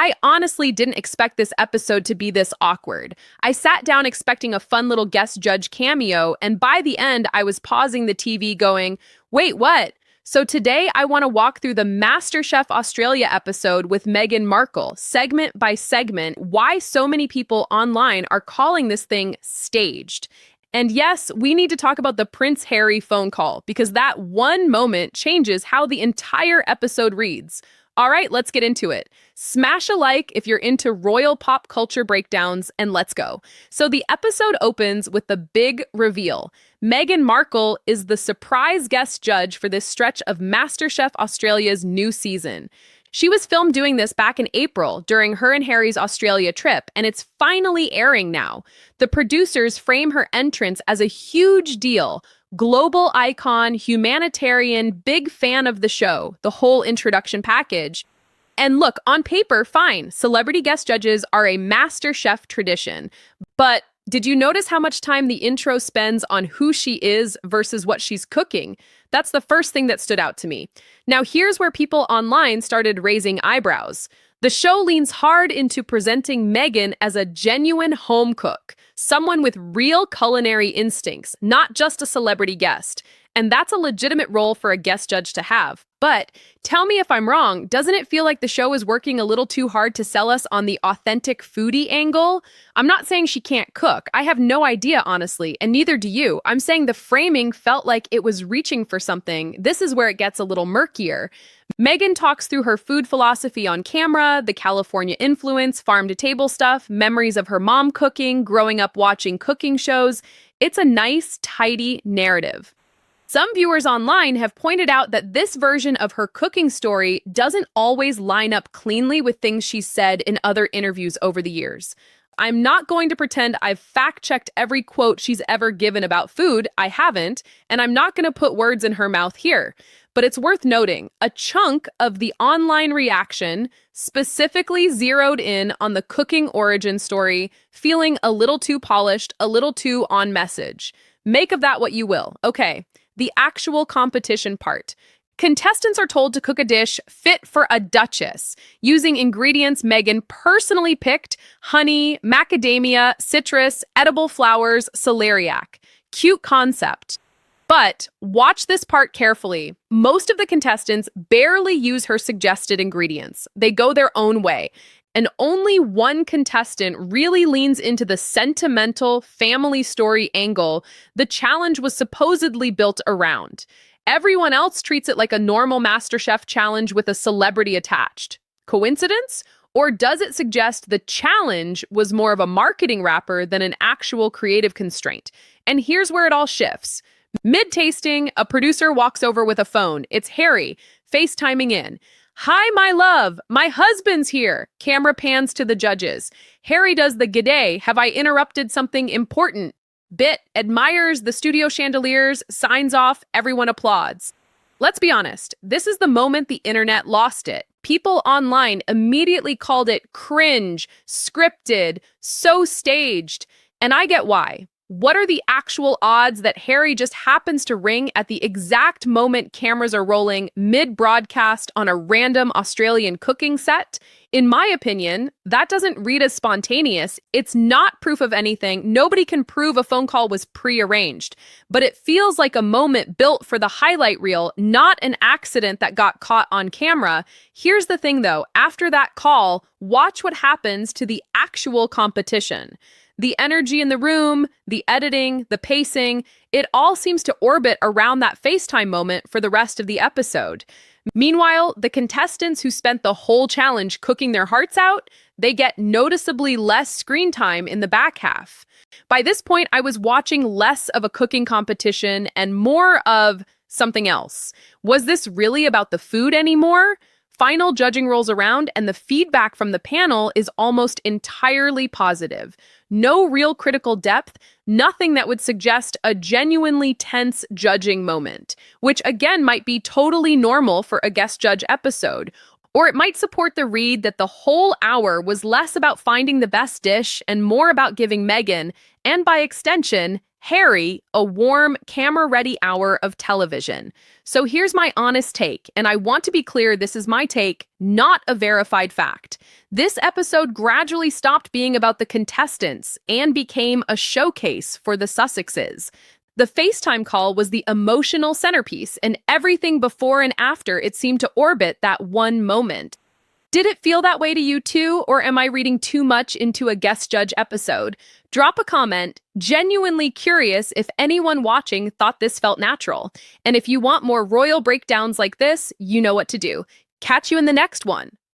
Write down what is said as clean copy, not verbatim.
I honestly didn't expect this episode to be this awkward. I sat down expecting a fun little guest judge cameo, and by the end, I was pausing the TV going, wait, what? So today, I want to walk through the MasterChef Australia episode with Meghan Markle, segment by segment, why so many people online are calling this thing staged. And yes, we need to talk about the Prince Harry phone call, because that one moment changes how the entire episode reads. All right, let's get into it. Smash a like if you're into royal pop culture breakdowns, and let's go. So the episode opens with the big reveal. Meghan Markle is the surprise guest judge for this stretch of MasterChef Australia's new season. She was filmed doing this back in April during her and Harry's Australia trip, and it's finally airing now. The producers frame her entrance as a huge deal. Global icon, humanitarian, big fan of the show, the whole introduction package. And look, on paper, fine. Celebrity guest judges are a MasterChef tradition. But did you notice how much time the intro spends on who she is versus what she's cooking? That's the first thing that stood out to me. Now, here's where people online started raising eyebrows. The show leans hard into presenting Meghan as a genuine home cook, someone with real culinary instincts, not just a celebrity guest. And that's a legitimate role for a guest judge to have. But tell me if I'm wrong, doesn't it feel like the show is working a little too hard to sell us on the authentic foodie angle? I'm not saying she can't cook. I have no idea, honestly, and neither do you. I'm saying the framing felt like it was reaching for something. This is where it gets a little murkier. Meghan talks through her food philosophy on camera, the California influence, farm-to-table stuff, memories of her mom cooking, growing up watching cooking shows. It's a nice, tidy narrative. Some viewers online have pointed out that this version of her cooking story doesn't always line up cleanly with things she's said in other interviews over the years. I'm not going to pretend I've fact-checked every quote she's ever given about food. I haven't, and I'm not going to put words in her mouth here. But it's worth noting, a chunk of the online reaction specifically zeroed in on the cooking origin story, feeling a little too polished, a little too on message. Make of that what you will. Okay, the actual competition part. Contestants are told to cook a dish fit for a duchess, using ingredients Meghan personally picked: honey, macadamia, citrus, edible flowers, celeriac. Cute concept. But watch this part carefully. Most of the contestants barely use her suggested ingredients. They go their own way. And only one contestant really leans into the sentimental family story angle the challenge was supposedly built around. Everyone else treats it like a normal MasterChef challenge with a celebrity attached. Coincidence? Or does it suggest the challenge was more of a marketing wrapper than an actual creative constraint? And here's where it all shifts. Mid-tasting, a producer walks over with a phone. It's Harry, FaceTiming in. Hi, my love. My husband's here. Camera pans to the judges. Harry does the g'day. Have I interrupted something important? Bit admires the studio chandeliers, signs off, everyone applauds. Let's be honest. This is the moment the internet lost it. People online immediately called it cringe, scripted, so staged. And I get why. What are the actual odds that Harry just happens to ring at the exact moment cameras are rolling mid-broadcast on a random Australian cooking set? In my opinion, that doesn't read as spontaneous. It's not proof of anything. Nobody can prove a phone call was pre-arranged. But it feels like a moment built for the highlight reel, not an accident that got caught on camera. Here's the thing, though. After that call, watch what happens to the actual competition. The energy in the room, the editing, the pacing, it all seems to orbit around that FaceTime moment for the rest of the episode. Meanwhile, the contestants who spent the whole challenge cooking their hearts out, they get noticeably less screen time in the back half. By this point, I was watching less of a cooking competition and more of something else. Was this really about the food anymore? Final judging rolls around, and the feedback from the panel is almost entirely positive. No real critical depth, nothing that would suggest a genuinely tense judging moment, which again might be totally normal for a guest judge episode. Or it might support the read that the whole hour was less about finding the best dish and more about giving Meghan, and by extension, Harry, a warm, camera-ready hour of television. So here's my honest take, and I want to be clear this is my take, not a verified fact. This episode gradually stopped being about the contestants and became a showcase for the Sussexes. The FaceTime call was the emotional centerpiece, and everything before and after it seemed to orbit that one moment. Did it feel that way to you too, or am I reading too much into a guest judge episode? Drop a comment, genuinely curious if anyone watching thought this felt natural. And if you want more royal breakdowns like this, you know what to do. Catch you in the next one.